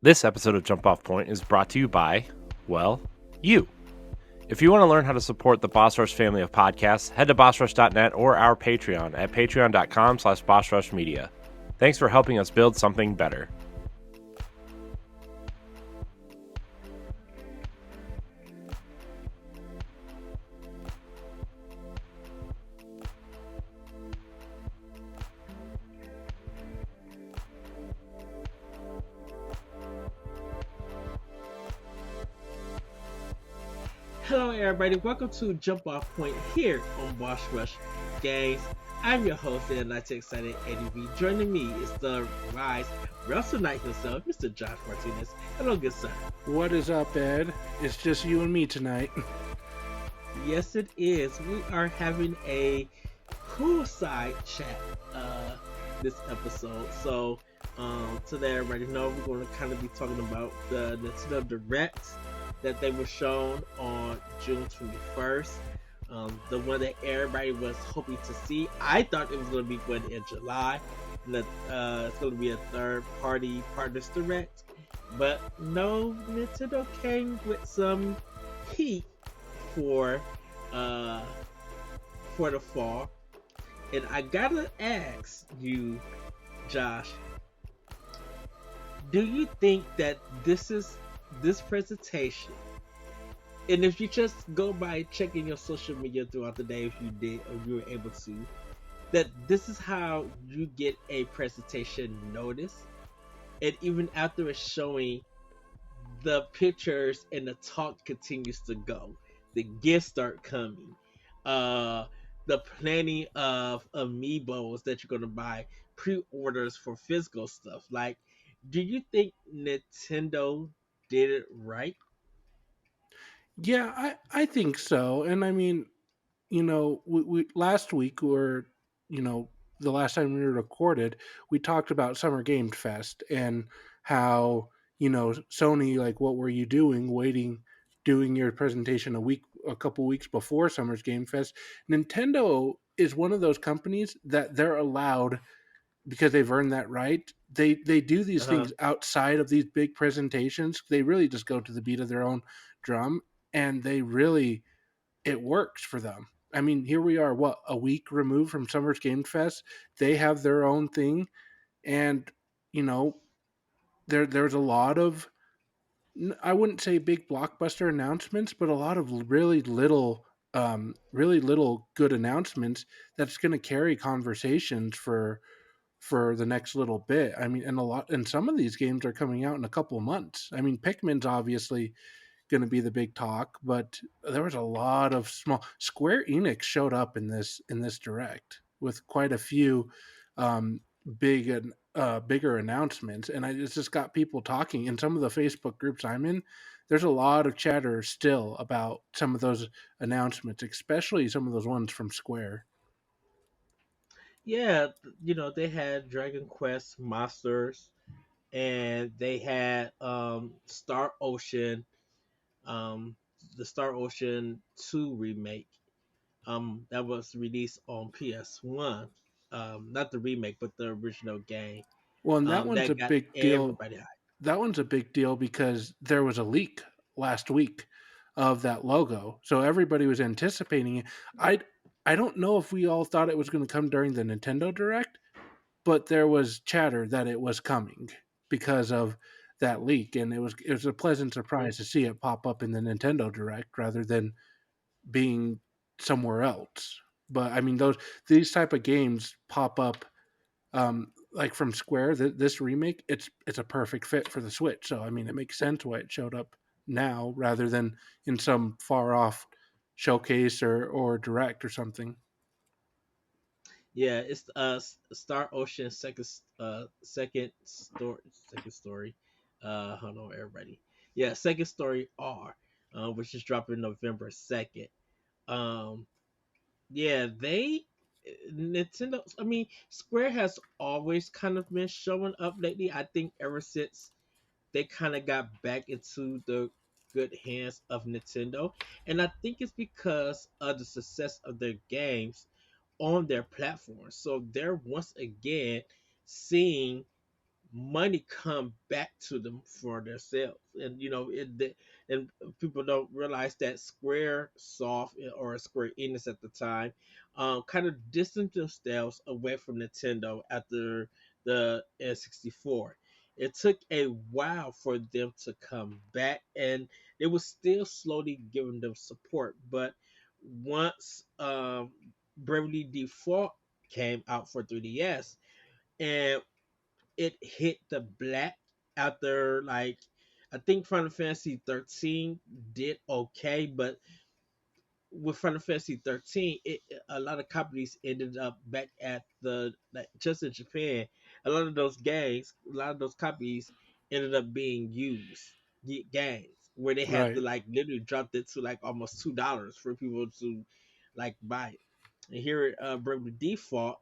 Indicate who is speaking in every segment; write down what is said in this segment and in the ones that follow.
Speaker 1: This episode of Jump Off Point is brought to you by, well, you. If you want to learn how to support the Boss Rush family of podcasts, head to bossrush.net or our Patreon at patreon.com/bossrushmedia. Thanks for helping us build something better.
Speaker 2: Hello, everybody. Welcome to Jump Off Point here on Boss Rush Games. I'm your host and Latte Excited Eddie V. Joining me is the Rise Wrestle Knight himself, Mr. Josh Martinez. Hello, good sir.
Speaker 3: What is up, Ed? It's just you and me tonight.
Speaker 2: Yes, it is. We are having a poolside chat this episode. So, today, everybody know we're going to kind of be talking about the Nintendo Direct that they were shown on June 21st. The one that everybody was hoping to see. I thought it was going to be one in July. And that it's going to be a third-party partners direct. But no, Nintendo came with some heat for uh, for the fall. And I gotta ask you, Josh, do you think that this presentation, and if you just go by checking your social media throughout the day, if you did or you were able to, that this is how you get a presentation notice, and even after it's showing, the pictures and the talk continues to go, the gifts start coming, uh the planning of amiibos that you're gonna buy, pre-orders for physical stuff. Like, do you think Nintendo did it right?
Speaker 3: Yeah, I think so. And I mean, we last week or you know the last time we recorded, we talked about Summer Game Fest and how Sony, like, what were you doing, doing your presentation a couple weeks before Summer's Game Fest? Nintendo is one of those companies that they're allowed, because they've earned that right. They do these
Speaker 2: Uh-huh.
Speaker 3: things outside of these big presentations. They really just go to the beat of their own drum, and it works for them. I mean, here we are, what, a week removed from Summer's Game Fest. They have their own thing, and you know, there's a lot of, I wouldn't say big blockbuster announcements, but a lot of really little good announcements that's going to carry conversations for the next little bit. I mean, and some of these games are coming out in a couple of months. I mean, Pikmin's obviously going to be the big talk, but there was a lot of small. Square Enix showed up in this direct with quite a few um, big and bigger announcements, and it's just got people talking. In some of the Facebook groups I'm in, there's a lot of chatter still about some of those announcements, especially some of those ones from Square.
Speaker 2: Yeah, they had Dragon Quest Monsters, and they had Star Ocean, um the Star Ocean 2 remake, that was released on PS1. Not the remake, but the original game.
Speaker 3: Well, and that one's a
Speaker 2: That got
Speaker 3: big deal.
Speaker 2: everybody hyped.
Speaker 3: That one's a big deal because there was a leak last week of that logo, so everybody was anticipating it. I I don't know if we all thought it was going to come during the Nintendo Direct, but there was chatter that it was coming because of that leak, and it was a pleasant
Speaker 2: Mm.
Speaker 3: surprise to see it pop up in the Nintendo Direct rather than being somewhere else. But I mean, these type of games pop up, like from Square. This remake, it's a perfect fit for the Switch. So I mean, it makes sense why it showed up now rather than in some far off showcase or direct or something.
Speaker 2: Yeah, it's Star Ocean second story. Hold on, everybody. Yeah, second story R, which is dropping November 2nd. Um, yeah, Nintendo. I mean, Square has always kind of been showing up lately. I think ever since they kind of got back into the good hands of Nintendo, and I think it's because of the success of their games on their platform. So they're once again seeing money come back to them for their sales. And and people don't realize that Square Soft or Square Enix at the time kind of distanced themselves away from Nintendo after the N64. It took a while for them to come back, and they was still slowly giving them support. But once Bravely Default came out for 3DS, and it hit the black after, like, I think Final Fantasy 13 did okay, but with Final Fantasy 13, a lot of companies ended up back at the, like, just in Japan. A lot of those games, a lot of those copies ended up being used games where they had to
Speaker 3: Right.
Speaker 2: like literally drop it to like almost $2 for people to like buy it. And here at Bravely Default,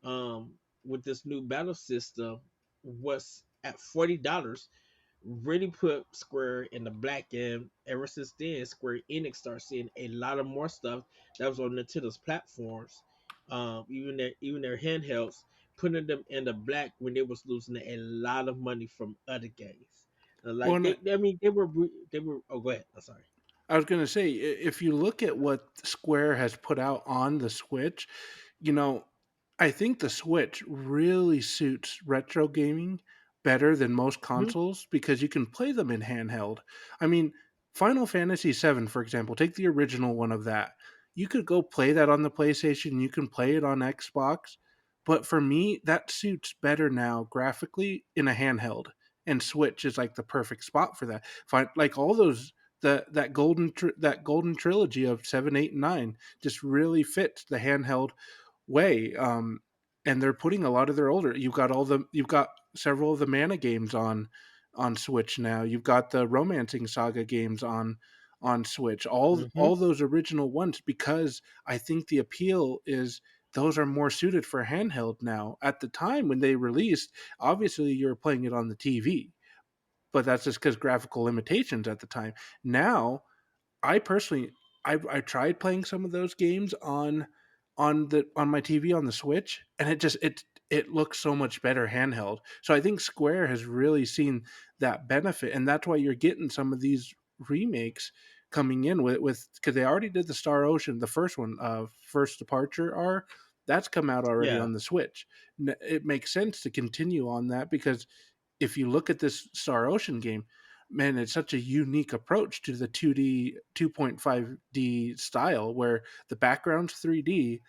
Speaker 2: um, with this new battle system, was at $40, really put Square in the black. And ever since then, Square Enix started seeing a lot of more stuff that was on Nintendo's platforms, even their handhelds, putting them in the black when they was losing a lot of money from other games.
Speaker 3: Well,
Speaker 2: Like I mean, they were. Oh, go ahead. I'm sorry.
Speaker 3: I was going to say, if you look at what Square has put out on the Switch, you know, I think the Switch really suits retro gaming better than most
Speaker 2: Hmm.
Speaker 3: consoles because you can play them in handheld. I mean, Final Fantasy VII, for example, take the original one of that. You could go play that on the PlayStation, you can play it on Xbox, but for me, that suits better now graphically in a handheld. And Switch is like the perfect spot for that. Like all those that golden trilogy of 7, 8, and 9 just really fits the handheld way. And they're putting a lot of their older. You've got several of the Mana games on Switch now. You've got the Romancing Saga games on Switch.
Speaker 2: Hmm.
Speaker 3: All those original ones, because I think the appeal is those are more suited for handheld now. At the time when they released, obviously you're playing it on the TV, but that's just because graphical limitations at the time. Now I personally, I tried playing some of those games on my TV on the Switch, and it looks so much better handheld. So I think Square has really seen that benefit, and that's why you're getting some of these remakes coming in with because they already did the Star Ocean, the first one, First Departure R. That's come out already
Speaker 2: Yeah.
Speaker 3: on the Switch. It makes sense to continue on that because if you look at this Star Ocean game, man, it's such a unique approach to the 2D 2.5D style where the background's 3D,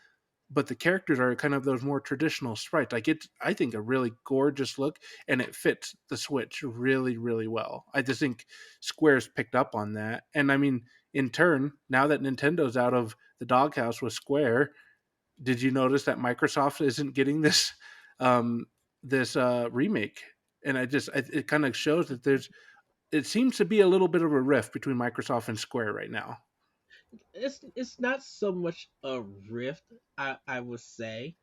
Speaker 3: but the characters are kind of those more traditional sprites. Like it's I think a really gorgeous look and it fits the Switch really, really well. I just think Square's picked up on that. And I mean, in turn, now that Nintendo's out of the doghouse with Square, did you notice that Microsoft isn't getting um this remake? And it kind of shows that it seems to be a little bit of a rift between Microsoft and Square right now.
Speaker 2: It's not so much a rift, I would say,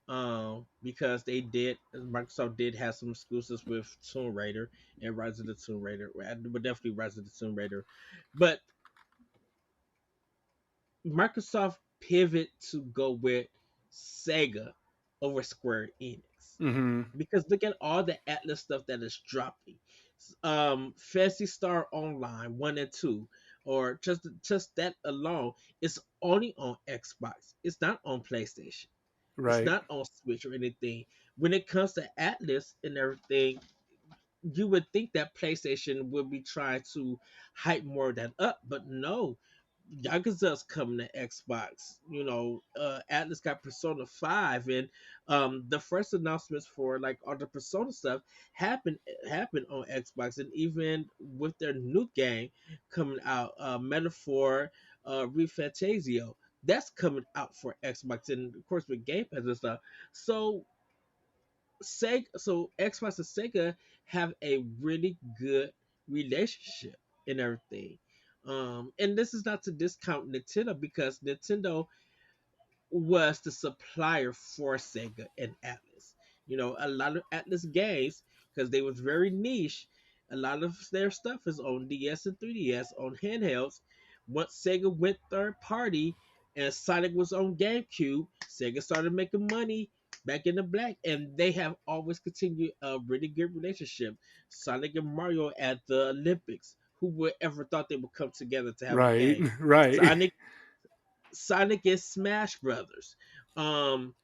Speaker 2: because Microsoft did have some exclusives with Tomb Raider and Rise of the Tomb Raider, but definitely Rise of the Tomb Raider. But Microsoft pivot to go with Sega over Square Enix,
Speaker 3: Mm-hmm.
Speaker 2: because look at all the Atlas stuff that is dropping. Fantasy Star Online 1 and 2, or just that alone, is only on Xbox. It's not on PlayStation. It's
Speaker 3: Right.
Speaker 2: not on Switch or anything. When it comes to Atlas and everything, you would think that PlayStation would be trying to hype more of that up, but no. Yakuza's coming to Xbox. Atlas got Persona 5, and the first announcements for like all the Persona stuff happened on Xbox, and even with their new game coming out, Metaphor Refantasio, that's coming out for Xbox, and of course with Game Pass and stuff. So Xbox and Sega have a really good relationship and everything. And this is not to discount Nintendo, because Nintendo was the supplier for Sega and Atlas. A lot of Atlas games, because they was very niche, a lot of their stuff is on DS and 3DS on handhelds. Once Sega went third party and Sonic was on GameCube, Sega started making money back in the black, and they have always continued a really good relationship. Sonic and Mario at the Olympics. Who would ever thought they would come together to have a
Speaker 3: Right.
Speaker 2: game?
Speaker 3: Right.
Speaker 2: Sonic, Sonic and Smash Brothers. Um,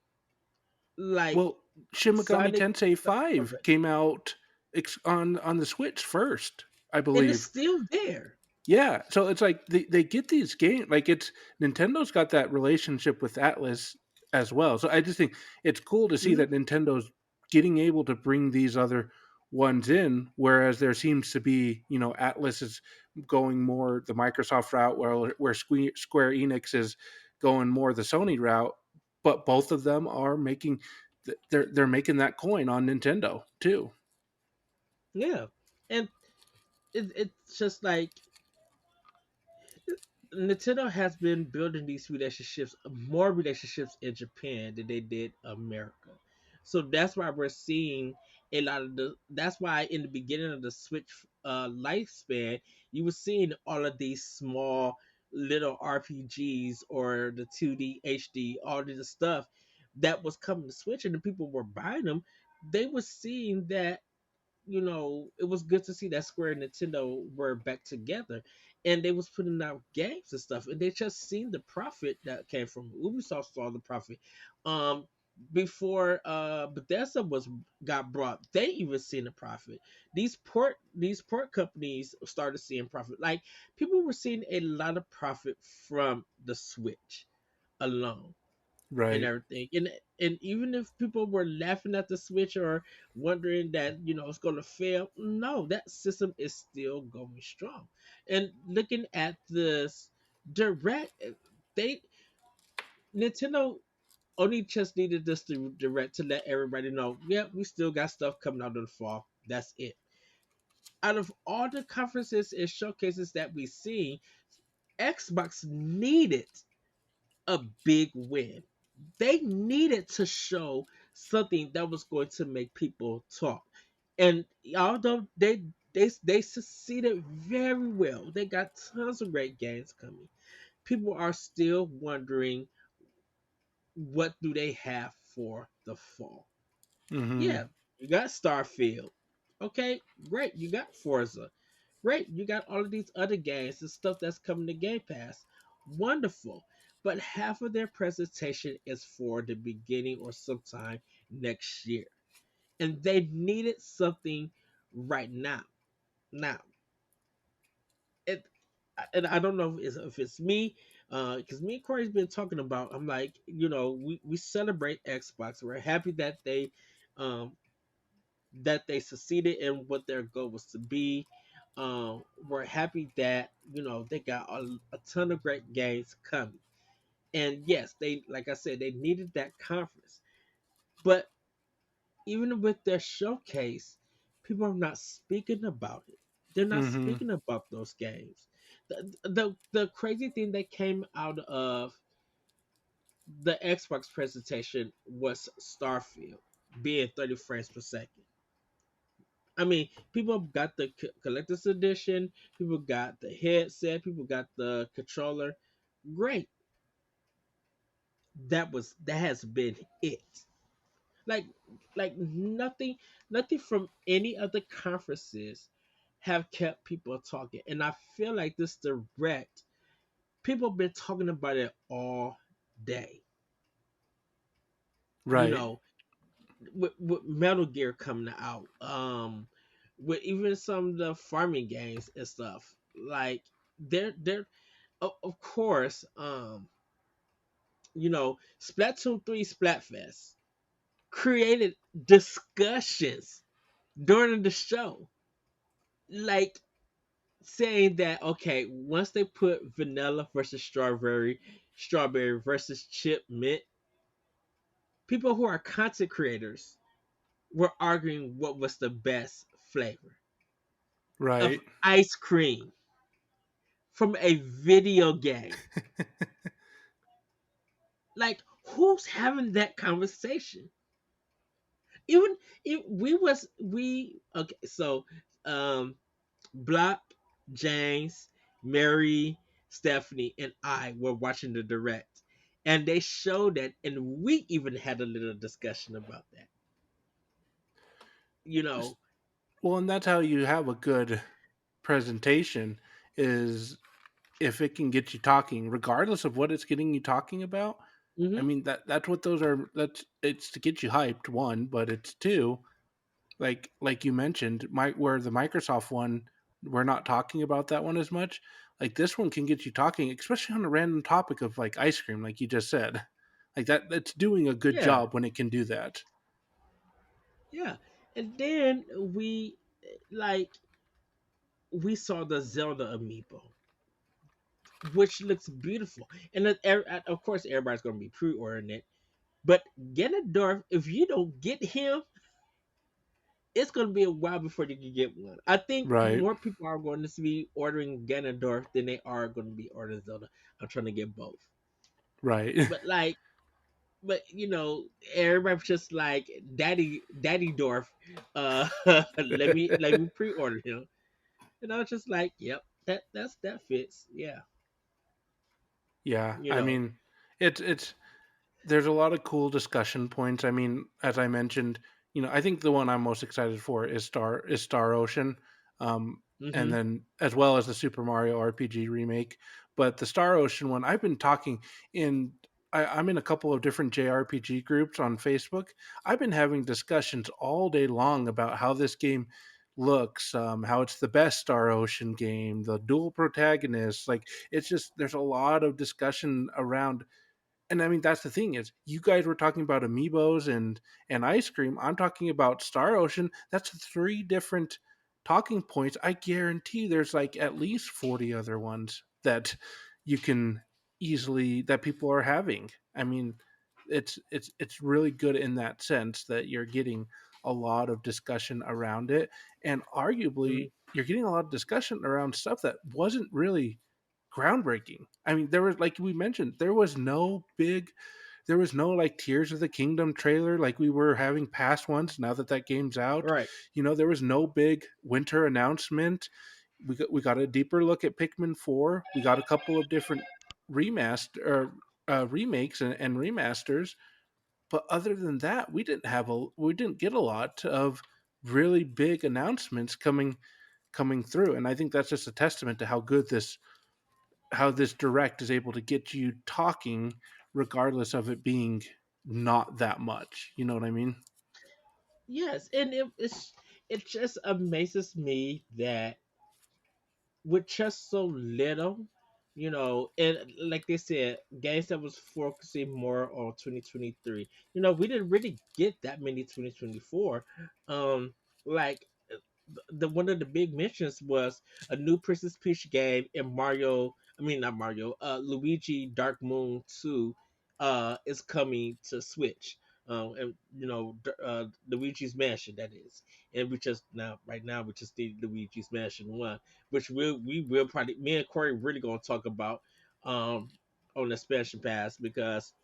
Speaker 2: like
Speaker 3: Well, Shin Megami
Speaker 2: Sonic,
Speaker 3: Tensei
Speaker 2: okay,
Speaker 3: 5 came out on the Switch first, I
Speaker 2: and it's
Speaker 3: believe.
Speaker 2: still there.
Speaker 3: Yeah, so it's like they get these games like it's Nintendo's got that relationship with Atlas as well. So I just think it's cool to see
Speaker 2: Mhm.
Speaker 3: that Nintendo's getting able to bring these other ones in, whereas there seems to be, Atlas is going more the Microsoft route, where Square Enix is going more the Sony route. But both of them are making they're making that coin on Nintendo too.
Speaker 2: Yeah, and it's just like Nintendo has been building these relationships, more relationships in Japan than they did America. So that's why we're seeing a lot of the. That's why in the beginning of the Switch lifespan, you were seeing all of these small little RPGs or the 2D HD, all of this stuff that was coming to Switch, and the people were buying them. They were seeing that it was good to see that Square and Nintendo were back together, and they was putting out games and stuff, and they just seen the profit that came from Ubisoft saw the profit. Um, Before Bethesda was got brought, they even seen the profit. These port companies started seeing profit. Like people were seeing a lot of profit from the Switch alone and
Speaker 3: Right.
Speaker 2: everything. And even if people were laughing at the Switch or wondering that it's going to fail, no, that system is still going strong. And looking at this direct, they Nintendo only just needed this to direct to let everybody know, yeah, we still got stuff coming out in the fall. That's it. Out of all the conferences and showcases that we see, Xbox needed a big win. They needed to show something that was going to make people talk. And although they succeeded very well, they got tons of great games coming. People are still wondering what do they have for the fall.
Speaker 3: Hmm.
Speaker 2: Yeah, you got Starfield. Okay, great. You got Forza. Great. You got all of these other games and stuff that's coming to Game Pass. Wonderful. But half of their presentation is for the beginning or sometime next year. And they needed something right now. Now, it, and I don't know if it's me, because me and Corey's been talking about. I'm like, we celebrate Xbox. We're happy um, that they succeeded in what their goal was to be. We're happy that they got a ton of great games coming. And yes, they like I said, they needed that conference. But even with their showcase, people are not speaking about it. They're not
Speaker 3: Hmm.
Speaker 2: speaking about those games. The crazy thing that came out of the Xbox presentation was Starfield being 30 frames per second. I mean, people got the collector's edition, people got the headset, people got the controller. Great. That has been it. Like nothing from any other conferences have kept people talking. And I feel like this direct, people have been talking about it all day. You
Speaker 3: Right.
Speaker 2: know, with Metal Gear coming out, with even some of the farming games and stuff. Like they're of course, Splatoon 3 Splatfest created discussions during the show. Like saying that okay, once they put vanilla versus strawberry versus chip mint, people who are content creators were arguing what was the best flavor of
Speaker 3: Right.
Speaker 2: ice cream from a video game. Like who's having that conversation? Even if we okay, so um Block, James, Mary, Stephanie, and I were watching the direct. And they showed that, and we even had a little discussion about that. You
Speaker 3: S-
Speaker 2: know,
Speaker 3: Well, and that's how you have a good presentation is if it can get you talking, regardless of what it's getting you talking about. I
Speaker 2: hmm
Speaker 3: mean that's what those are. That's it's to get you hyped, one, but it's two, like you mentioned, where the Microsoft one, we're not talking about that one as much. Like this one can get you talking, especially on a random topic of like ice cream, like you just said. Like that's doing a good
Speaker 2: yeah,
Speaker 3: job when it can do that.
Speaker 2: yeah. And then like we saw the Zelda amiibo, which looks beautiful, and of course everybody's gonna be pre-ordering it. But Ganondorf, if you don't get him, it's going to be a while before you can get one. I think
Speaker 3: Right,
Speaker 2: more people are going to be ordering Ganondorf than they are going to be ordering Zelda. I'm trying to get both,
Speaker 3: right.
Speaker 2: but but everybody's just like Daddy Dorf. Let me pre-order him, and I was just like, yep, that fits. Yeah,
Speaker 3: Yeah,
Speaker 2: you
Speaker 3: I
Speaker 2: know,
Speaker 3: mean, it's there's a lot of cool discussion points. I mean, as I mentioned, I think the one I'm most excited for is Star Ocean, and
Speaker 2: hmm
Speaker 3: then as well as the Super Mario RPG remake. But the Star Ocean one, I've been talking in. I'm in a couple of different JRPG groups on Facebook. I've been having discussions all day long about how this game looks, how it's the best Star Ocean game, the dual protagonists. Like it's just there's a lot of discussion around, and I mean that's the thing is you guys were talking about amiibos and ice cream. I'm talking about Star Ocean. That's three different talking points. I guarantee there's like at least 40 other ones that you can easily that people are having. I mean, it's really good in that sense that you're getting a lot of discussion around it, and
Speaker 2: hmm
Speaker 3: arguably you're getting a lot of discussion around stuff that wasn't really groundbreaking. I mean, there was, like we mentioned, there was no like Tears of the Kingdom trailer like we were having past ones. Now that that game's out,
Speaker 2: right.
Speaker 3: there was no big winter announcement. We got a deeper look at Pikmin 4. We got a couple of different remaster or remakes and remasters. But other than that, we didn't get a lot of really big announcements coming through. And I think that's just a testament to how this direct is able to get you talking regardless of it being not that much. You know what I mean?
Speaker 2: Yes, and it just amazes me that with just so little, and like they said, games that was focusing more on 2023. We didn't really get that many 2024. Like the one of the big mentions was a new Princess Peach game in Mario. I mean, not Mario. Luigi Dark Moon 2 is coming to Switch. And Luigi's Mansion, that is, and we just now right now we just did Luigi's Mansion 1, which we will probably, me and Corey really gonna talk about um on the expansion pass, because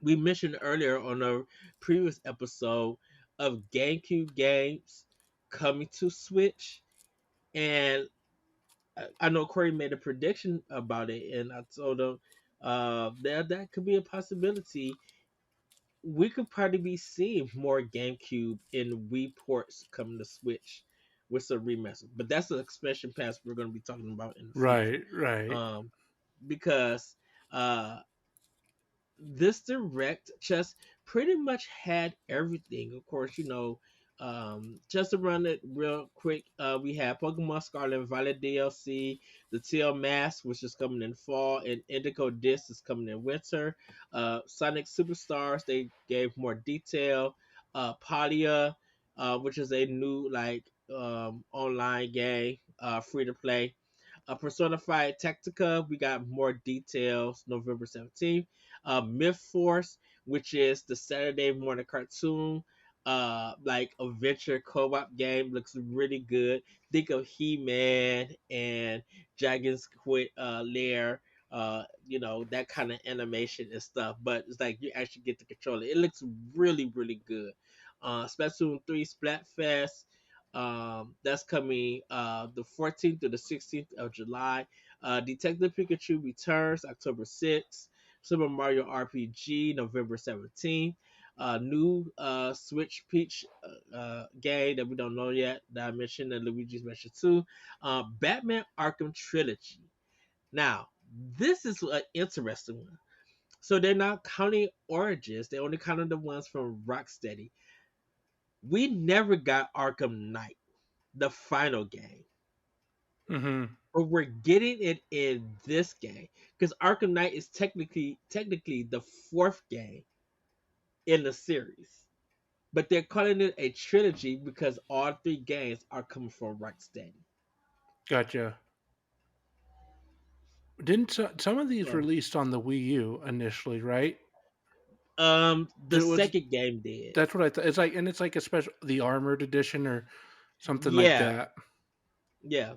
Speaker 2: we mentioned earlier on a previous episode of GameCube games coming to Switch, and I know Corey made a prediction about it, and I told him that could be a possibility. We could probably be seeing more GameCube and Wii ports coming to Switch with some remaster, but that's the expansion pass we're going to be talking about in the future,
Speaker 3: Right, right.
Speaker 2: um, because uh, this direct just pretty much had everything. Of course, just to run it real quick, we have Pokemon Scarlet and Violet DLC, the Teal Mask, which is coming in fall, and Indigo Disc is coming in winter. Sonic Superstars, they gave more detail. Palia, which is a new online game, free to play. Personified Tactica, we got more details November 17th. Myth Force, which is the Saturday morning cartoon, like adventure co-op game, looks really good. Think of He-Man and Dragon's Quit Lair, that kind of animation and stuff, but it's like you actually get to control it. It looks really, really good. Splatoon 3 Splatfest, that's coming the 14th to the 16th of July. Detective Pikachu returns October 6th. Super Mario RPG November 17th. New Switch Peach game that we don't know yet that I mentioned, and Luigi's Mansion 2. Batman Arkham Trilogy. Now, this is an interesting one. So they're not counting Origins, they only counting the ones from Rocksteady. We never got Arkham Knight, the final game.
Speaker 3: Mm-hmm.
Speaker 2: But we're getting it in this game because Arkham Knight is technically the fourth game in the series, but they're calling it a trilogy because all three games are coming from Rocksteady.
Speaker 3: Gotcha. Didn't some of these
Speaker 2: So,
Speaker 3: released on the Wii U initially, right?
Speaker 2: the
Speaker 3: It was
Speaker 2: second game did.
Speaker 3: That's what I thought. It's like, and it's like a special, the armored edition or something like
Speaker 2: Yeah,
Speaker 3: that.
Speaker 2: yeah.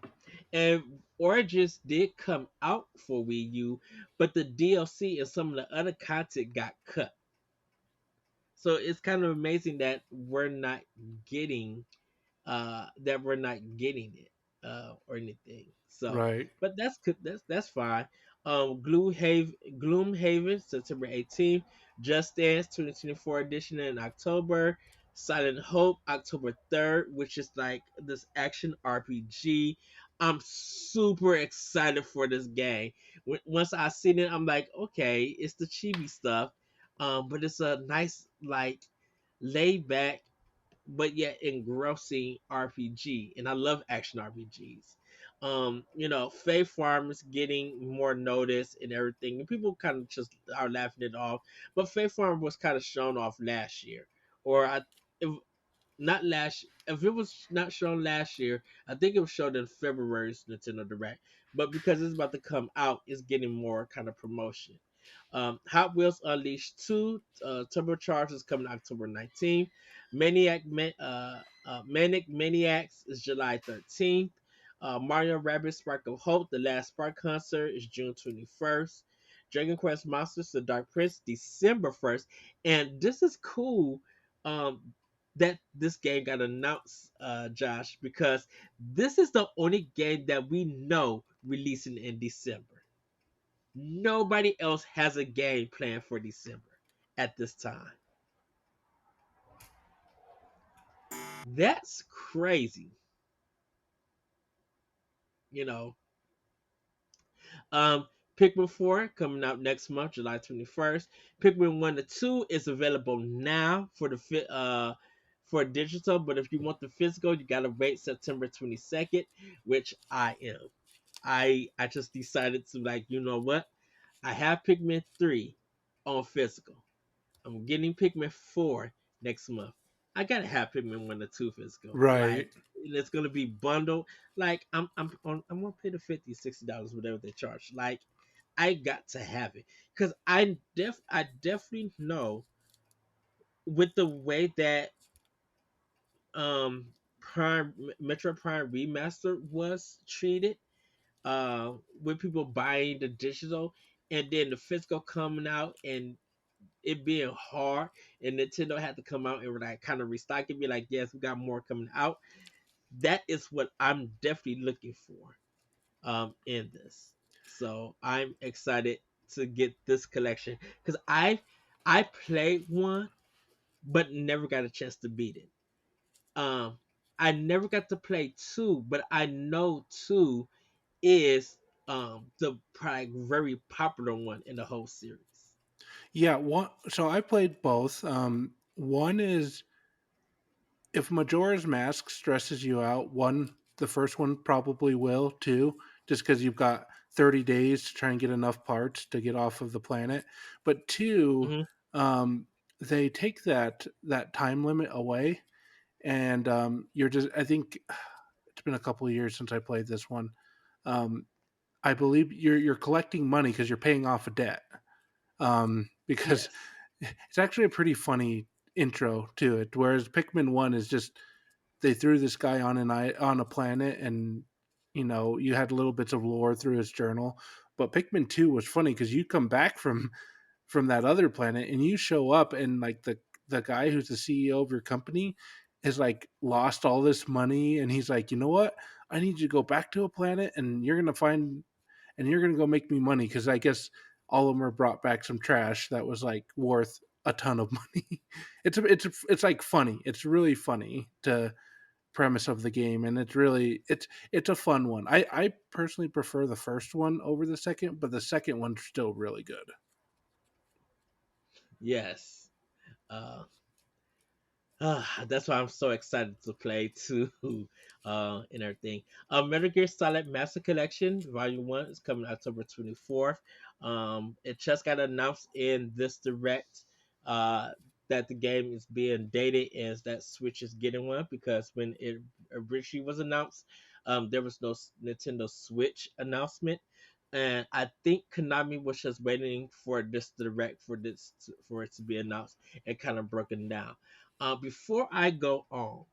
Speaker 2: And Origins did come out for Wii U, but the DLC and some of the other content got cut. So it's kind of amazing that we're not getting it or anything. So,
Speaker 3: Right.
Speaker 2: but that's fine. Gloomhaven September 18th, Just Dance 2024 edition in October, Silent Hope October 3rd, which is like this action RPG. I'm super excited for this game. Once I seen it, I'm like, okay, it's the chibi stuff, but it's a nice like laid back but yet engrossing RPG, and I love action RPGs. Faith Farm is getting more notice and everything, and people kind of just are laughing it off. But Faith Farm was kind of shown off last year, or if not last, if it was not shown last year, I think it was shown in February's Nintendo Direct. But because it's about to come out, it's getting more kind of promotion. Hot Wheels Unleashed 2 Turbocharged is coming October 19th. Manic Maniacs is July 13th. Mario Rabbit Spark of Hope, The Last Spark Concert is June 21st. Dragon Quest Monsters, The Dark Prince, December 1st. And this is cool that this game got announced, Josh, because this is the only game that we know releasing in December. Nobody else has a game planned for December at this time. That's crazy. You know, um, Pikmin 4 coming out next month, July 21st. Pikmin 1 to 2 is available now for digital, but if you want the physical, you gotta wait September 22nd, which I am. I just decided to, like, you know what? I have Pikmin 3 on physical. I'm getting Pikmin 4 next month. I gotta have Pikmin 1 to 2 physical.
Speaker 3: Right.
Speaker 2: Like, and it's gonna be bundled. Like, I'm gonna pay the $50, $60, whatever they charge. Like, I got to have it. Cause I definitely know with the way that Prime Metro Prime Remaster was treated, with people buying the digital and then the physical coming out and it being hard, and Nintendo had to come out and like kind of restock it, be like, yes, we got more coming out. That is what I'm definitely looking for in this. So I'm excited to get this collection because I played one but never got a chance to beat it. Um I never got to play two, but I know two is the probably very popular one in the whole series.
Speaker 3: Yeah. One. So I played both. One is, if Majora's Mask stresses you out, the first one probably will too, just because you've got 30 days to try and get enough parts to get off of the planet. But two,
Speaker 2: Hmm.
Speaker 3: they take that time limit away, and you're just. I think it's been a couple of years since I played this one. Um, I believe you're collecting money because you're paying off a debt. Because
Speaker 2: Yes.
Speaker 3: it's actually a pretty funny intro to it. Whereas Pikmin 1 is just, they threw this guy on a planet, and you had little bits of lore through his journal. But Pikmin 2 was funny because you come back from that other planet and you show up, and like the guy who's the CEO of your company has like lost all this money, and he's like, you know what? I need you to go back to a planet, and you're gonna go make me money, because I guess all of them are brought back some trash that was like worth a ton of money. It's like funny. It's really funny to premise of the game, and it's a fun one. I personally prefer the first one over the second, but the second one's still really good.
Speaker 2: Yes. Uh, that's why I'm so excited to play too, and everything. Metal Gear Solid Master Collection Volume 1 is coming October 24th. It just got announced in this direct that the game is being dated as that Switch is getting one, because when it originally was announced, there was no Nintendo Switch announcement. And I think Konami was just waiting for this direct for it to be announced and kind of broken down. Before I go on,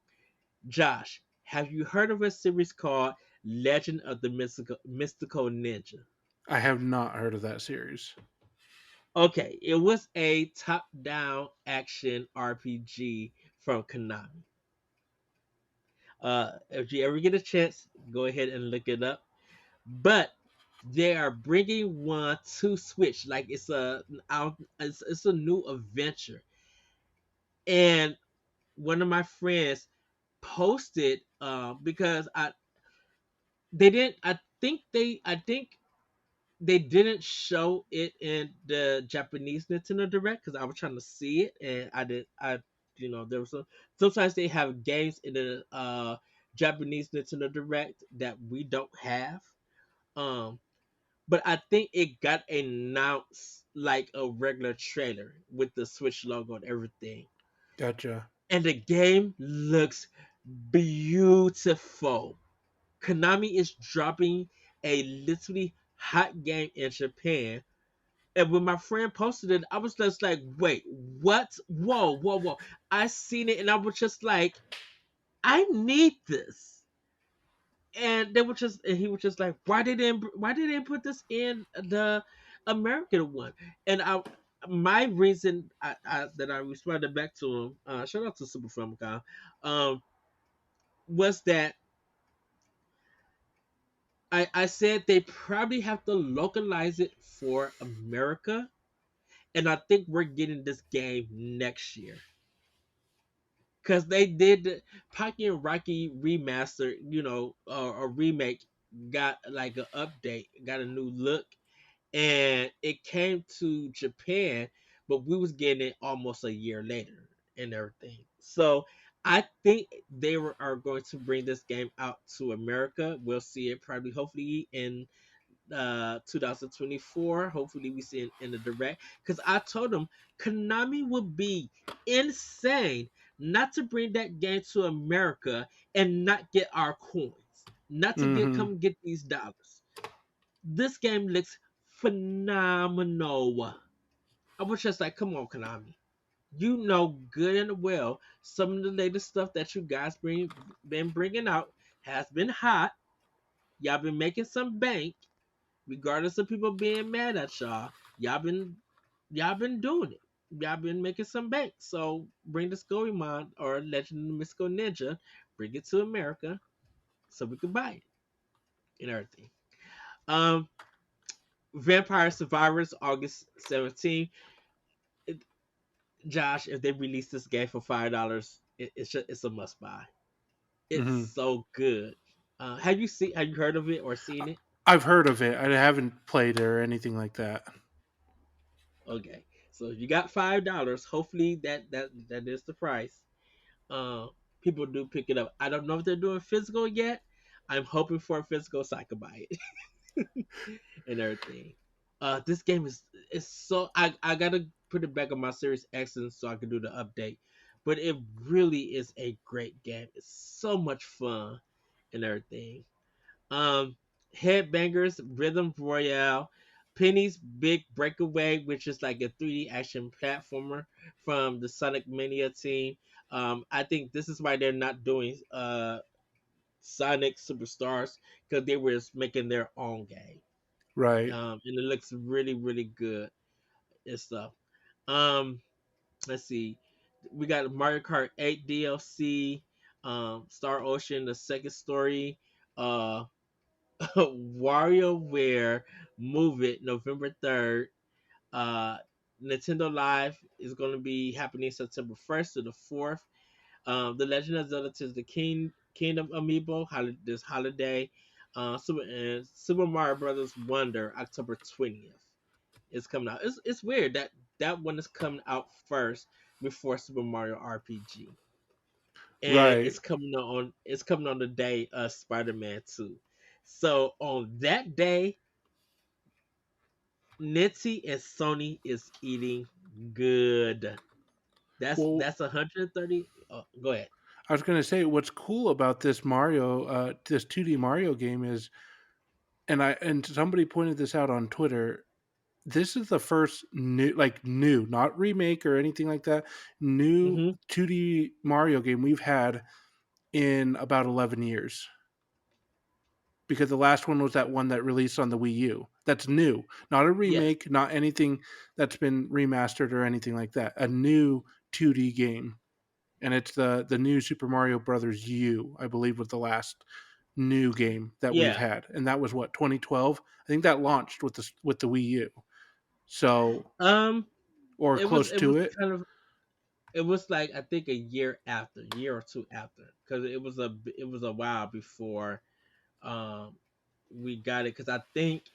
Speaker 2: Josh, have you heard of a series called Legend of the Mystical Ninja?
Speaker 3: I have not heard of that series.
Speaker 2: Okay, it was a top-down action RPG from Konami. If you ever get a chance, go ahead and look it up. But they are bringing one to Switch, like it's a new adventure. And one of my friends posted because I think they didn't show it in the Japanese Nintendo Direct, because I was trying to see it, and I there was sometimes they have games in the Japanese Nintendo Direct that we don't have. um but I think it got announced like a regular trailer with the Switch logo and everything,
Speaker 3: Gotcha.
Speaker 2: and the game looks beautiful. Konami is dropping a literally hot game in Japan. And when my friend posted it, I was just like, wait, what? Whoa, whoa, whoa. I seen it and I was just like, I need this. And he was just like, why did they put this in the American one? And my reason that I responded back to him, shout out to Super Famicom, was that I said they probably have to localize it for America, and I think we're getting this game next year, because they did the Pocky and Rocky remaster, a remake, got like an update, got a new look, and it came to Japan, but we was getting it almost a year later and everything. So I think are going to bring this game out to America. We'll see it probably, hopefully, in 2024. Hopefully, we see it in the direct. Because I told them Konami would be insane not to bring that game to America and not get our coins, not to
Speaker 3: Mm-hmm.
Speaker 2: come get these dollars. This game looks phenomenal. I was just like, come on, Konami. You know good and well some of the latest stuff that you guys been bringing out has been hot. Y'all been making some bank, regardless of people being mad at y'all. Y'all been doing it. Y'all been making some bank. So bring the Goemon or Legend of the Mystical Ninja, bring it to America so we can buy it and everything. Um, Vampire Survivors, August 17th. Josh, if they release this game for $5, it's a must buy. It's
Speaker 3: Mm-hmm.
Speaker 2: so good. Have you heard of it or seen it?
Speaker 3: I've heard of it. I haven't played it or anything like that.
Speaker 2: Okay, so if you got $5, hopefully that is the price. Uh, People do pick it up. I don't know if they're doing physical yet. I'm hoping for a physical so I can buy it and everything. This game is so I gotta put it back on my Series X so I can do the update. But it really is a great game. It's so much fun and everything. Um, Headbangers, Rhythm Royale, Penny's Big Breakaway, which is like a 3D action platformer from the Sonic Mania team. I think this is why they're not doing Sonic Superstars, because they were making their own game.
Speaker 3: Right.
Speaker 2: And it looks really, really good and stuff. Um, let's see, we got Mario Kart 8 DLC, Star Ocean, the second story, uh, WarioWare Move It, November 3rd. Uh, Nintendo Live is going to be happening September 1st to the 4th. The Legend of Zelda Tears of the Kingdom Amiibo this holiday. Super Mario Brothers Wonder October 20th is coming out. It's weird that that one is coming out first before Super Mario RPG, and
Speaker 3: Right.
Speaker 2: it's coming on the day of Spider-Man 2. So on that day, Nitty and Sony is eating good.
Speaker 3: Well,
Speaker 2: That's 130. Oh, go ahead.
Speaker 3: I was going to say what's cool about this Mario, this 2D Mario game is, and somebody pointed this out on Twitter. This is the first new, like new, not remake or anything like that, new
Speaker 2: Hmm.
Speaker 3: 2D Mario game we've had in about 11 years. Because the last one was that one that released on the Wii U. That's new, not a
Speaker 2: Yes.
Speaker 3: remake, not anything that's been remastered or anything like that. A new 2D game, and it's the new Super Mario Brothers U, I believe, was the last new game that we've
Speaker 2: Yeah.
Speaker 3: had, and that was what 2012. I think that launched with the Wii U, so
Speaker 2: Um.
Speaker 3: or close
Speaker 2: It was
Speaker 3: to it.
Speaker 2: kind of it was like I think a year or two after, because it was a while before um we got it. Because I think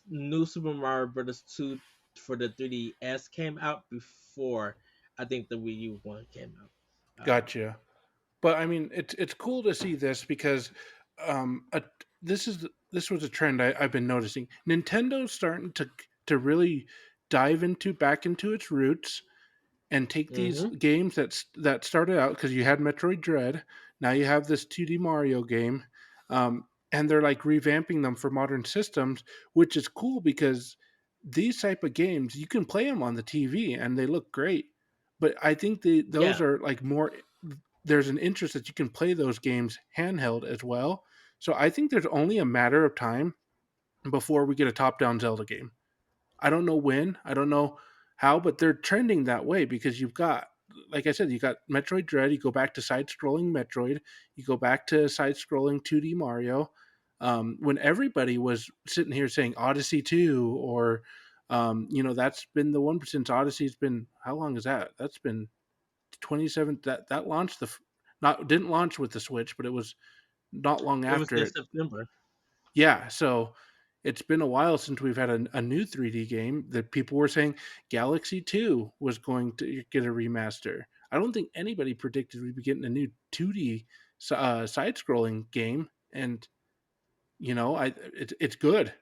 Speaker 2: New Super Mario Brothers 2 for the 3DS came out before I think the Wii U one came out.
Speaker 3: Gotcha. But I mean, it's cool to see this because this is this was a trend I've been noticing. Nintendo's starting to really dive into back into its roots and take these
Speaker 2: Mm-hmm.
Speaker 3: games that started out because you had Metroid Dread, now you have this 2D Mario game, and they're like revamping them for modern systems, which is cool because these type of games you can play them on the TV and they look great. But I think those
Speaker 2: Yeah.
Speaker 3: are like more. There's an interest that you can play those games handheld as well. So I think there's only a matter of time before we get a top-down Zelda game. I don't know when, I don't know how, but they're trending that way because you've got, like I said, you got Metroid Dread. You go back to side-scrolling Metroid. You go back to side-scrolling 2D Mario. When everybody was sitting here saying Odyssey 2 or that's been the one since Odyssey's been, how long is that? That's been 27. That launched not didn't launch with the Switch, but it was not long
Speaker 2: It was
Speaker 3: after
Speaker 2: in
Speaker 3: it.
Speaker 2: September.
Speaker 3: Yeah, so it's been a while since we've had a new 3D game that people were saying Galaxy 2 was going to get a remaster. I don't think anybody predicted we'd be getting a new 2D side-scrolling game, and it's good.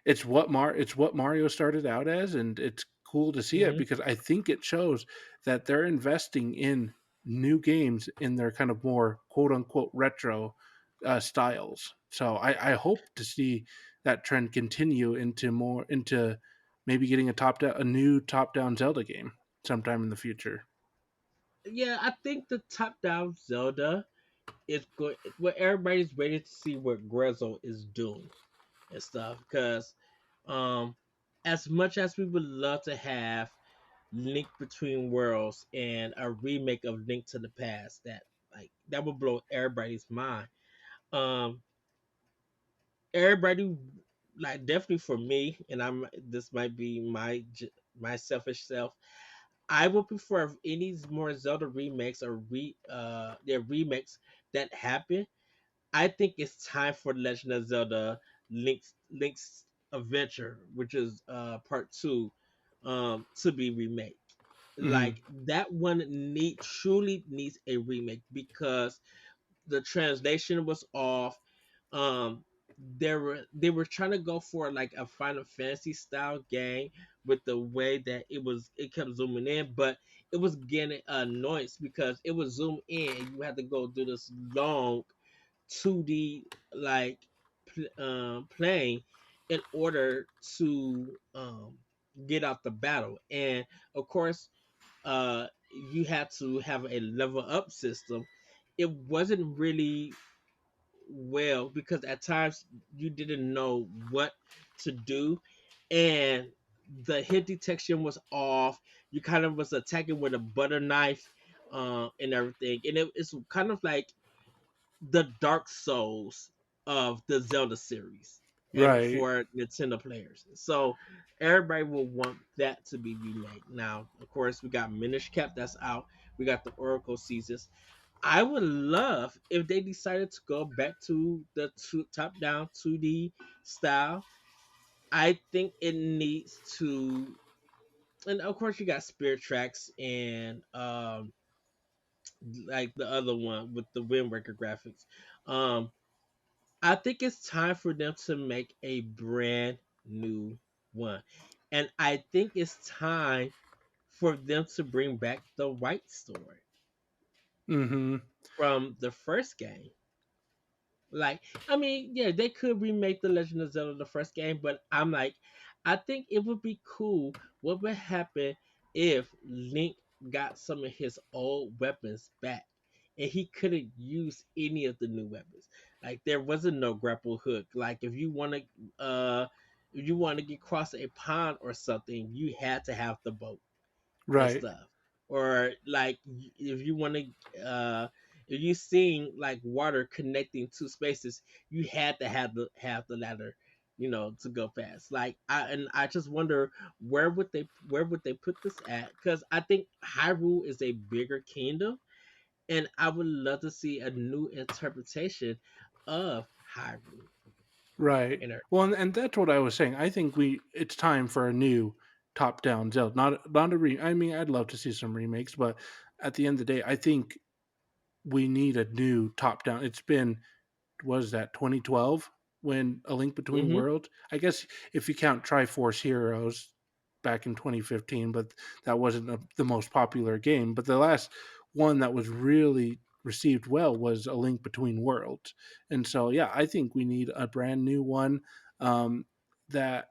Speaker 3: It's what Mario started out as, and it's cool to see it
Speaker 2: Hmm.
Speaker 3: because I think it shows that they're investing in new games in their kind of more quote unquote retro styles. So I hope to see that trend continue into maybe getting a new top down Zelda game sometime in the future.
Speaker 2: Yeah, I think the top down Zelda is good. Well, everybody's ready to see what Grezzo is doing and stuff. Because, um, as much as we would love to have Link Between Worlds and a remake of Link to the Past, that would blow everybody's mind. Um, Everybody, like, definitely for me, and I'm this might be my selfish self. I would prefer if any more Zelda remakes or their remakes that happen. I think it's time for Legend of Zelda Link's Adventure, which is part two, to be remade.
Speaker 3: Hmm.
Speaker 2: Like that one truly needs a remake because the translation was off. Um, they were trying to go for like a Final Fantasy style game with the way that it kept zooming in, but it was getting annoyance because it would zoom in and you had to go through this long 2D like playing in order to get out the battle, and of course uh you had to have a level up system. It wasn't really well because at times you didn't know what to do, and the hit detection was off. You kind of was attacking with a butter knife and everything, and it's kind of like the Dark Souls of the Zelda series. and
Speaker 3: Right.
Speaker 2: for Nintendo players. So everybody will want that to be remade. Now, of course, we got Minish Cap that's out. We got the Oracle Seasons. I would love if they decided to go back to the top down 2D style. I think it needs to, and of course you got Spirit Tracks and like the other one with the Wind Waker graphics. Um, I think it's time for them to make a brand new one, and I think it's time for them to bring back the White story
Speaker 3: Mm-hmm.
Speaker 2: from the first game. Like, I mean, yeah, they could remake the Legend of Zelda the first game, but I'm like, I think it would be cool. What would happen if Link got some of his old weapons back, and he couldn't use any of the new weapons? Like, there wasn't no grapple hook. Like, if you want to get across a pond or something, you had to have the boat and
Speaker 3: Right.
Speaker 2: stuff. Or like if you want to if you seeing like water connecting two spaces, you had to have the ladder, to go fast. Like I just wonder where would they put this at? Because I think Hyrule is a bigger kingdom, and I would love to see a new interpretation of Hyrule
Speaker 3: Right.
Speaker 2: in her.
Speaker 3: Well, and that's what I was saying. I think it's time for a new top-down Zelda. Not a I mean, I'd love to see some remakes, but at the end of the day, I think we need a new top-down. It's been, was that 2012 when A Link Between
Speaker 2: Mm-hmm.
Speaker 3: Worlds? I guess if you count Triforce Heroes back in 2015, but that wasn't the most popular game. But the last one that was really received well was A Link Between Worlds. And so, yeah, I think we need a brand new one that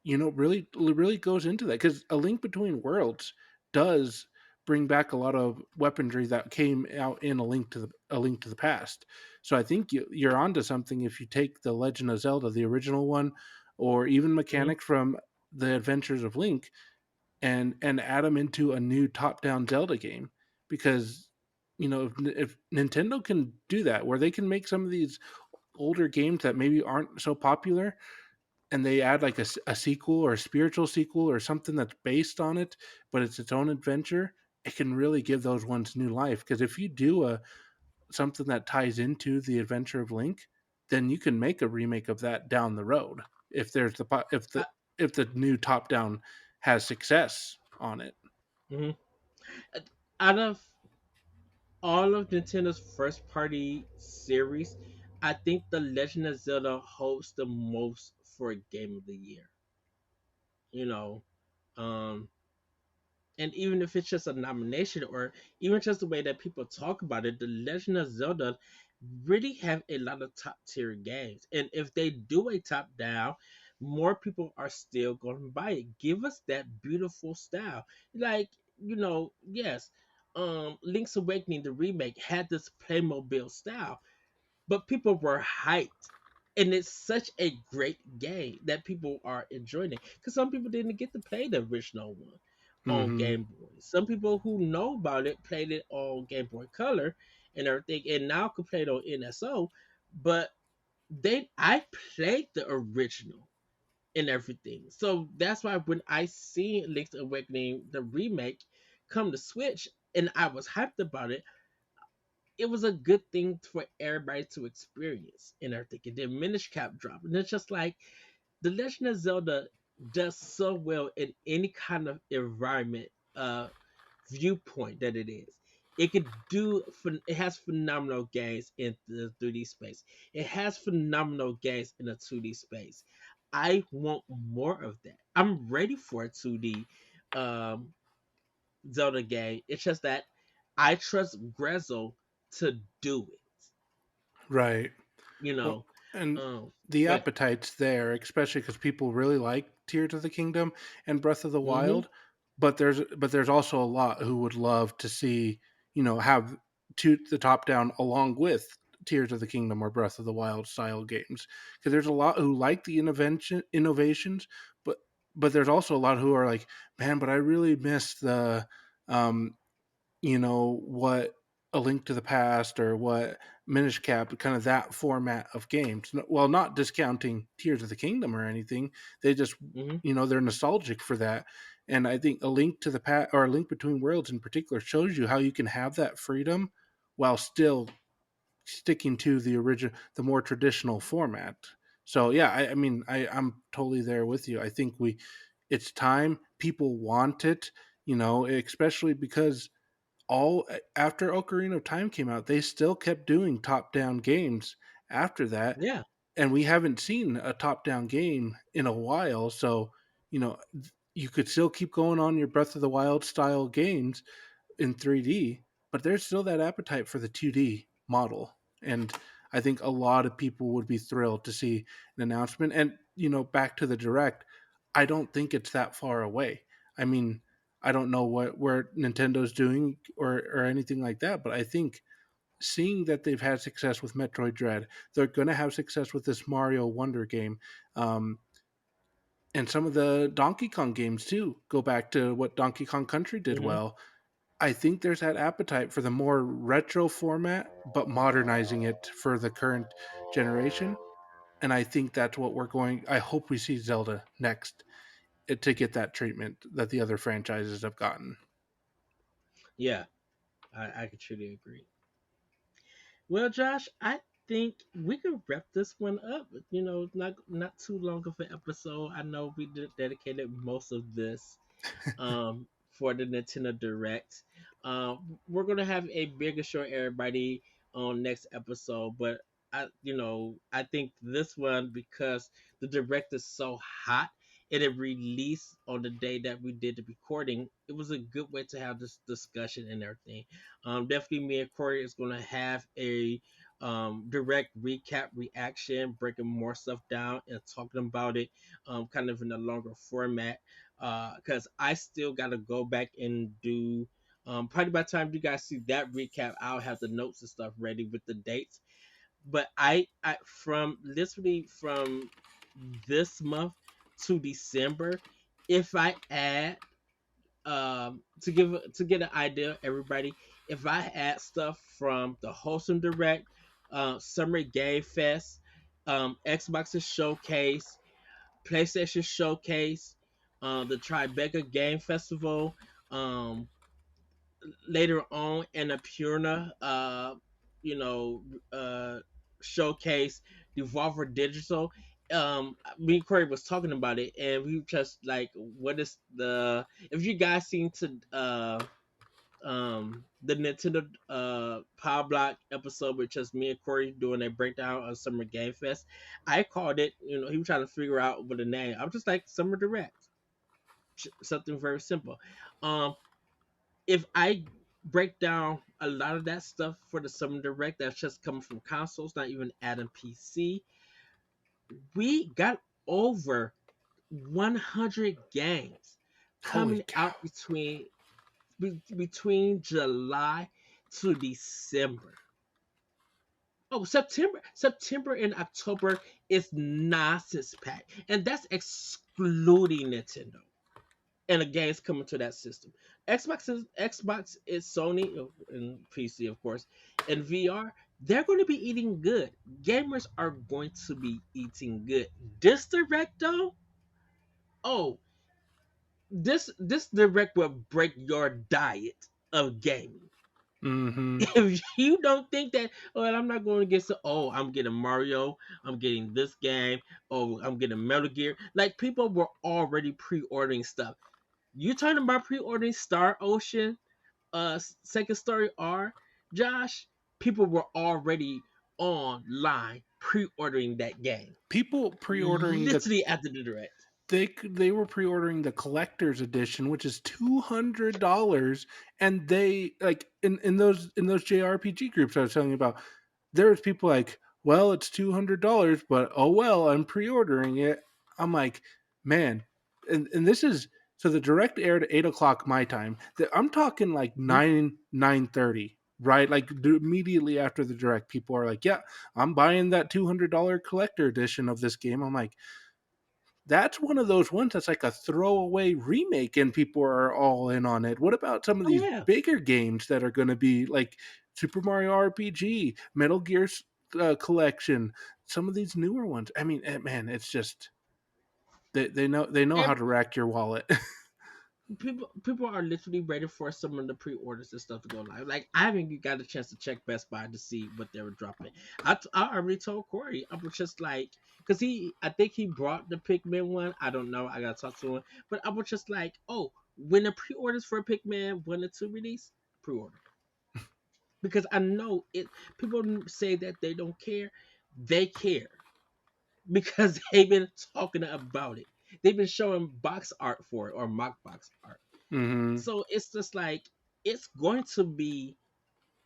Speaker 3: really goes into that, because A Link Between Worlds does bring back a lot of weaponry that came out in A Link to the Past. So I think you're onto something if you take the Legend of Zelda, the original one, or even
Speaker 2: Mm-hmm.
Speaker 3: mechanics from the Adventures of Link, and add them into a new top-down Zelda game. Because if Nintendo can do that, where they can make some of these older games that maybe aren't so popular, and they add like a sequel or a spiritual sequel or something that's based on it, but it's its own adventure, it can really give those ones new life. Because if you do a something that ties into the Adventure of Link, then you can make a remake of that down the road if there's the if the new top down has success on it.
Speaker 2: Mm-hmm. Out of all of Nintendo's first party series, I think The Legend of Zelda holds the most for Game of the Year. You know, um, and even if it's just a nomination or even just the way that people talk about it, The Legend of Zelda really have a lot of top tier games. And if they do a top down, more people are still going to buy it. Give us that beautiful style. Like, yes, Link's Awakening, the remake, had this Playmobil style, but people were hyped. And it's such a great game that people are enjoying it. Because some people didn't get to play the original one on
Speaker 3: Hmm.
Speaker 2: Game Boy. Some people who know about it played it on Game Boy Color and everything, and now can play it on NSO. But I played the original and everything. So that's why when I seen Link's Awakening, the remake, come to Switch, and I was hyped about it, it was a good thing for everybody to experience and everything. And then Minish Cap drop. And it's just like The Legend of Zelda does so well in any kind of environment, viewpoint that it is. It has phenomenal games in the 3D space. It has phenomenal games in the 2D space. I want more of that. I'm ready for a 2D um, Zelda game. It's just that I trust Grezzo to do it.
Speaker 3: Right.
Speaker 2: You
Speaker 3: Well,
Speaker 2: know,
Speaker 3: and
Speaker 2: um,
Speaker 3: the
Speaker 2: but
Speaker 3: appetite's there, especially because people really like Tears of the Kingdom and Breath of the
Speaker 2: mm-hmm,
Speaker 3: Wild. But there's also a lot who would love to see, have the top down along with Tears of the Kingdom or Breath of the Wild style games. Because there's a lot who like the innovations, but there's also a lot who are like, man, but I really miss the, um, what. A Link to the Past or what Minish Cap, kind of that format of games. Well, not discounting Tears of the Kingdom or anything. They just,
Speaker 2: Hmm.
Speaker 3: they're nostalgic for that. And I think A Link to the Past or A Link Between Worlds in particular shows you how you can have that freedom while still sticking to the original, the more traditional format. So yeah, I mean, I'm totally there with you. I think it's time. People want it, especially because all after Ocarina of Time came out, they still kept doing top-down games after that,
Speaker 2: Yeah.
Speaker 3: and we haven't seen a top-down game in a while. So, you could still keep going on your Breath of the Wild style games in 3D, but there's still that appetite for the 2D model. And I think a lot of people would be thrilled to see an announcement. And, back to the direct, I don't think it's that far away. I mean, I don't know where Nintendo's doing or anything like that, but I think seeing that they've had success with Metroid Dread, they're going to have success with this Mario Wonder game. Um, and some of the Donkey Kong games too go back to what Donkey Kong Country did
Speaker 2: Hmm.
Speaker 3: well. I think there's that appetite for the more retro format, but modernizing it for the current generation. And I think that's what I hope we see Zelda next, to get that treatment that the other franchises have gotten.
Speaker 2: Yeah, I could truly agree. Well, Josh, I think we can wrap this one up. Not too long of an episode. I know we dedicated most of this for the Nintendo Direct. We're gonna have a bigger show, everybody, on next episode. But I think this one, because the Direct is so hot and it released on the day that we did the recording, it was a good way to have this discussion and everything. Definitely, me and Corey is gonna have a direct recap reaction, breaking more stuff down and talking about it, kind of in a longer format, because I still got to go back and do. Probably by the time you guys see that recap, I'll have the notes and stuff ready with the dates. But I from literally from this month to December, if I add to get an idea, everybody, if I add stuff from the Wholesome Direct, Summer Game Fest, Xbox's Showcase, PlayStation Showcase, the Tribeca Game Festival, um, later on Annapurna, you know, showcase, Devolver Digital. Me and Corey was talking about it, and we were just like, what is the? If you guys seen to the Nintendo Power Block episode with just me and Corey doing a breakdown of Summer Game Fest, I called it. He was trying to figure out what the name. I'm just like Summer Direct, something very simple. Um, if I break down a lot of that stuff for the Summer Direct that's just coming from consoles, not even adding PC, we got over 100 games
Speaker 3: Holy
Speaker 2: coming
Speaker 3: cow.
Speaker 2: out between July to December. Oh, September and October is nonsense pack, and that's excluding Nintendo and the games coming to that system. Xbox is Sony and PC, of course, and VR. They're going to be eating good. Gamers are going to be eating good. This direct though, oh, this direct will break your diet of gaming.
Speaker 3: Mm-hmm.
Speaker 2: If you don't think that, well, I'm not going to get so, oh, I'm getting Mario, I'm getting this game, oh, I'm getting Metal Gear. Like people were already pre-ordering stuff. You talking about pre-ordering Star Ocean, Second Story R, Josh? People were already online pre-ordering that game,
Speaker 3: People pre-ordering
Speaker 2: literally after the direct.
Speaker 3: they were pre-ordering the collector's edition, which is $200, and they like in those JRPG groups I was telling you about. There was people like, well, it's $200, but oh well, I'm pre-ordering it. I'm like, man, and this is so the direct aired at 8 o'clock my time. I'm talking like
Speaker 2: Mhm.
Speaker 3: 9:30, right? Like immediately after the direct, people are like, yeah, I'm buying that $200 collector edition of this game. I'm like, that's one of those ones that's like a throwaway remake and people are all in on it. What about some of
Speaker 2: Oh
Speaker 3: these
Speaker 2: yeah,
Speaker 3: bigger games that are going to be like Super Mario RPG, Metal Gear Collection, some of these newer ones. I mean, man, it's just they know how
Speaker 2: And
Speaker 3: to rack your wallet.
Speaker 2: people are literally ready for some of the pre-orders and stuff to go live. Like I haven't even got a chance to check Best Buy to see what they were dropping. I already told Corey. I was just like, because I think he brought the Pikmin one. I don't know. I gotta talk to him. But I was just like, oh, when the pre-orders for Pikmin 1 and 2 release, pre-order, because I know it. People say that they don't care. They care because they've been talking about it. They've been showing box art for it or mock box art.
Speaker 3: Hmm.
Speaker 2: So it's just like it's going to be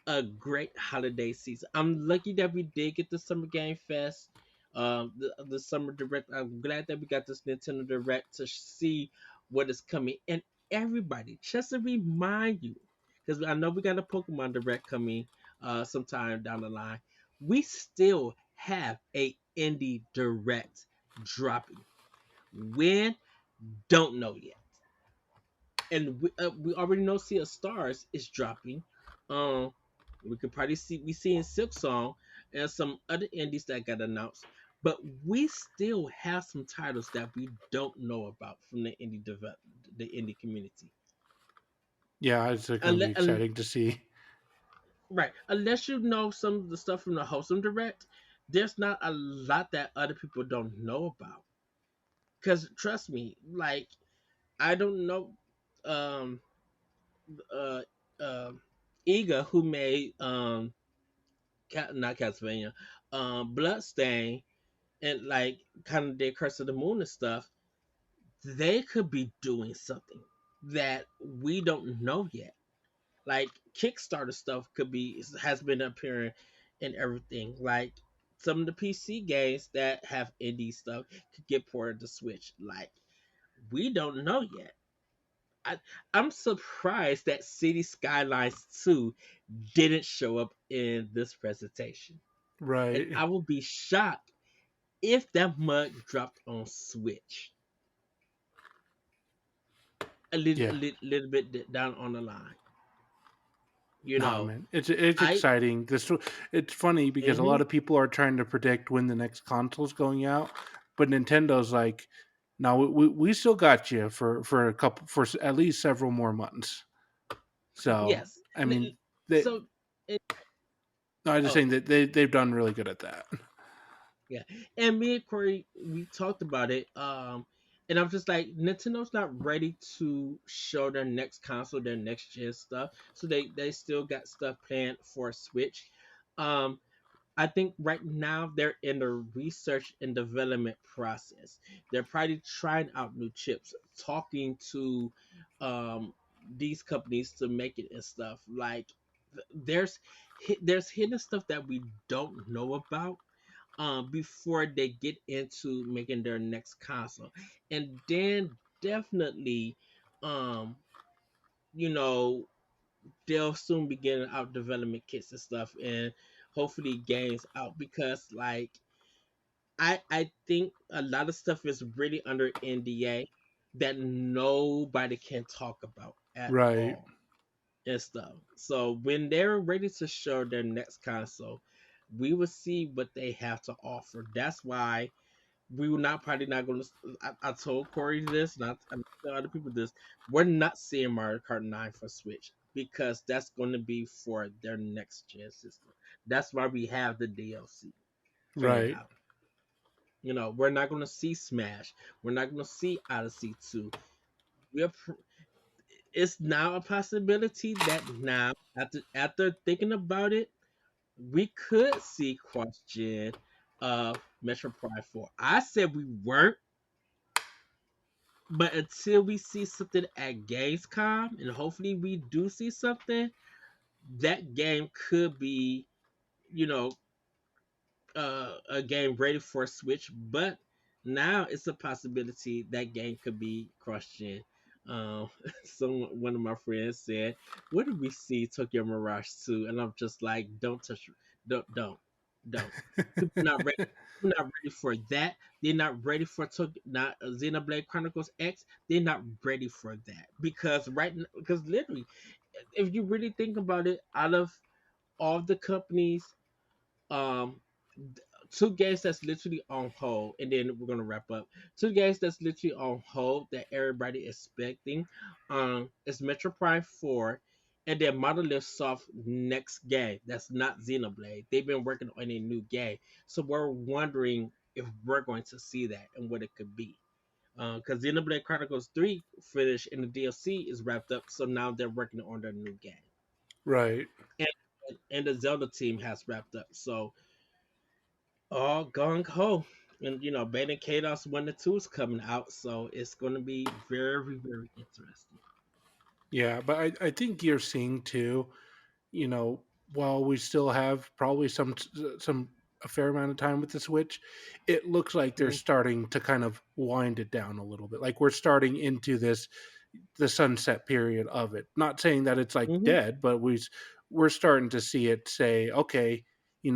Speaker 2: a great holiday season. I'm lucky that we did get the Summer Game Fest, the Summer Direct. I'm glad that we got this Nintendo Direct to see what is coming. And everybody, just to remind you, because I know we got a Pokemon Direct coming sometime down the line. We still have a Indie Direct dropping. When? Don't know yet. And we already know Sea of Stars is dropping. Um, we could probably we seeing Silk Song and some other indies that got announced, but we still have some titles that we don't know about from the indie community.
Speaker 3: Yeah, it's going to be
Speaker 2: Unless,
Speaker 3: exciting to see.
Speaker 2: right, unless you know some of the stuff from the Wholesome Direct, there's not a lot that other people don't know about. Because trust me, like I don't know, um, uh, uh, Iga who made not Castlevania, Bloodstain, and like kind of did Curse of the Moon and stuff, they could be doing something that we don't know yet. Like Kickstarter stuff has been appearing in everything. Like some of the PC games that have indie stuff could get ported to Switch. Like we don't know yet. I, I'm surprised that City Skylines 2 didn't show up in this presentation. And
Speaker 3: Right.
Speaker 2: I will be shocked if that mug dropped on Switch
Speaker 3: Yeah.
Speaker 2: little bit down on the line. You
Speaker 3: Nah,
Speaker 2: know,
Speaker 3: man, it's
Speaker 2: I
Speaker 3: exciting. It's funny because a
Speaker 2: hmm
Speaker 3: lot of people are trying to predict when the next console's going out, but Nintendo's like, "No, we still got you for a couple at least several more months." So,
Speaker 2: yes.
Speaker 3: I mean, they.
Speaker 2: So it,
Speaker 3: No, I'm just
Speaker 2: oh
Speaker 3: saying that they've done really good at that.
Speaker 2: yeah, and me and Corey we talked about it. And I'm just like Nintendo's not ready to show their next console, their next gen stuff. So they still got stuff planned for Switch. Um, I think right now they're in the research and development process. They're probably trying out new chips, talking to um, these companies to make it and stuff. Like there's there's hidden stuff that we don't know about before they get into making their next console, and then definitely, um, you know, they'll soon be getting out development kits and stuff and hopefully games out because like I think a lot of stuff is really under NDA that nobody can talk about at
Speaker 3: Right.
Speaker 2: all and stuff. So when they're ready to show their next console, we will see what they have to offer. That's why we were not probably not going to. I told Corey this, and I tell other people this. We're not seeing Mario Kart 9 for Switch because that's going to be for their next gen system. That's why we have the DLC coming
Speaker 3: Right.
Speaker 2: out. You know, we're not going to see Smash. We're not going to see Odyssey 2. We're it's now a possibility that now after thinking about it, we could see cross gen of Metro Prime 4. I said we weren't. But until we see something at Gamescom, and hopefully we do see something, that game could be, you know, a game ready for Switch. But now it's a possibility that game could be cross-gen. Um, one of my friends said, "What did we see Tokyo Mirage 2?" And I'm just like, "Don't touch, don't. People not ready. People not ready for that. They're not ready for not Xenoblade Chronicles X. They're not ready for that because right now, because literally, if you really think about it, out of all the companies, um, two games that's literally on hold, and then we're gonna wrap up. Two games that's literally on hold that everybody is expecting, is Metro Prime 4, and then Monolith Soft next game. That's not Xenoblade. They've been working on a new game, so we're wondering if we're going to see that and what it could be. Because Xenoblade Chronicles 3 finished and the DLC is wrapped up, so now they're working on their new game,
Speaker 3: Right.
Speaker 2: and and the Zelda team has wrapped up. So all gung ho. And Beta Kados 1 and 2 is coming out, so it's going to be very, very interesting.
Speaker 3: Yeah, but I think you're seeing too, you know, while we still have probably some a fair amount of time with the Switch, it looks like they're
Speaker 2: Mm-hmm.
Speaker 3: starting to kind of wind it down a little bit. Like we're starting into the sunset period of it. Not saying that it's like
Speaker 2: Mm-hmm.
Speaker 3: dead, but we're starting to see it say, okay, we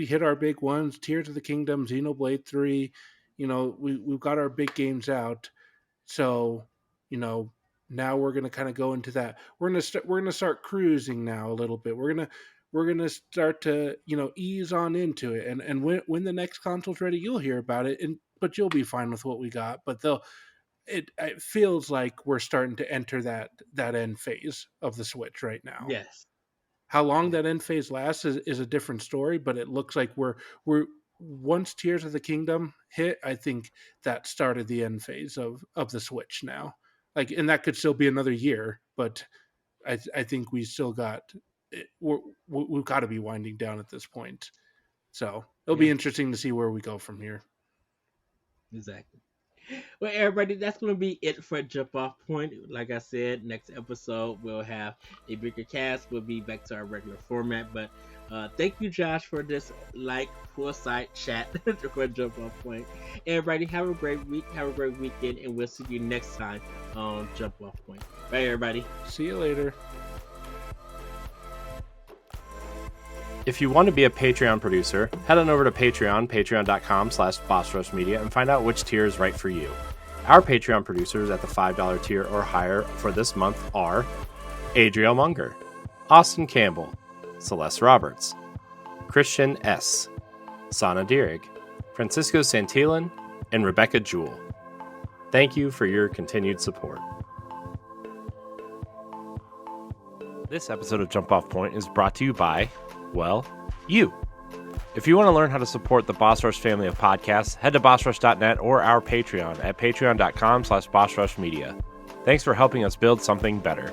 Speaker 3: hit our big ones, Tears of the Kingdom, Xenoblade 3, we've got our big games out. So, you know, now we're going to kind of go into that. We're going to start cruising now a little bit. We're going to start to, ease on into it. And when the next console's ready, you'll hear about it, but you'll be fine with what we got. But it feels like we're starting to enter that end phase of the Switch right now.
Speaker 2: Yes.
Speaker 3: How long
Speaker 2: Yeah.
Speaker 3: that end phase lasts is a different story, but it looks like we're once Tears of the Kingdom hit, I think that started the end phase of the Switch now. Like, and that could still be another year, but I think we still got we've got to be winding down at this point. So it'll be
Speaker 2: Yeah.
Speaker 3: interesting to see where we go from here.
Speaker 2: Exactly. Well, everybody, that's going to be it for Jump Off Point. Like I said, next episode we'll have a bigger cast. We'll be back to our regular format. But thank you, Josh, for this poolside chat for Jump Off Point. Everybody, have a great week, have a great weekend, and we'll see you next time on Jump Off Point. Bye, everybody.
Speaker 3: See you later.
Speaker 1: If you want to be a Patreon producer, head on over to patreon.com/BossRushMedia, and find out which tier is right for you. Our Patreon producers at the $5 tier or higher for this month are Adriel Munger, Austin Campbell, Celeste Roberts, Christian S., Sana Dierig, Francisco Santillan, and Rebecca Jewell. Thank you for your continued support. This episode of Jump Off Point is brought to you by, well, you. If you want to learn how to support the Boss Rush family of podcasts, head to bossrush.net or our Patreon at patreon.com/BossRushMedia. Thanks for helping us build something better.